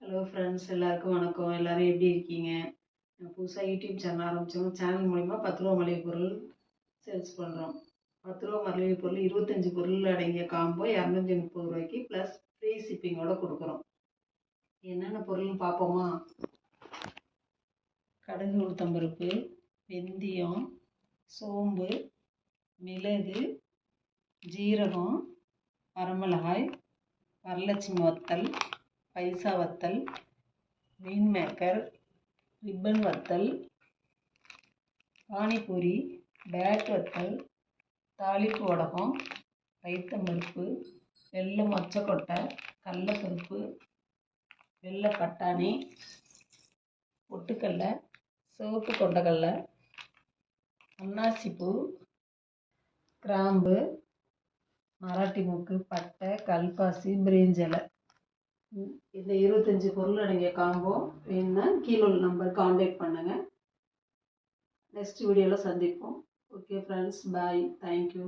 Hello friends, எல்லாருக்கும் வணக்கம். எல்லாரும் எப்படி இருக்கீங்க? புதுசாக யூடியூப் சேனல் ஆரம்பித்தோம். சேனல் மூலிமா 10 ரூபா மளிகை பொருள் சேல்ஸ் பண்ணுறோம். 10 ரூபா மளிகை பொருள் 25 பொருள் அடங்கிய காம்போ 230 ரூபாய்க்கு ப்ளஸ் ஃப்ரீ ஷிப்பிங்கோடு கொடுக்குறோம். என்னென்ன பொருள்னு பார்ப்போமா? கடுகு உளுத்தம்பருப்பு, வெந்தயம், சோம்பு, மிளகு, ஜீரகம், வரமிளகாய், வரலட்சுமி வத்தல், பைசா வத்தல், மீன் மேக்கர், ரிப்பன் வத்தல், பானிபூரி, பேட் வத்தல், தாளிப்பு வடகம், பைத்தம்பருப்பு, வெள்ளை மொச்சக்கொட்டை, கடலப்பருப்பு, வெள்ளை பட்டாணி, பொட்டுக்கடலை, சிவப்பு கொண்டக்கடலை, அன்னாசிப்பூ, கிராம்பு, மராட்டி மூக்கு, பட்டை, கல்பாசி, பிரிஞ்சிலை. இந்த 25 பொருள் அடங்கிய காம்போ வேணும்னா கீழே உள்ள நம்பர் காண்டாக்ட் பண்ணுங்கள். நெக்ஸ்ட் வீடியோவில் சந்திப்போம். ஓகே ஃப்ரெண்ட்ஸ், பாய், தேங்க்யூ.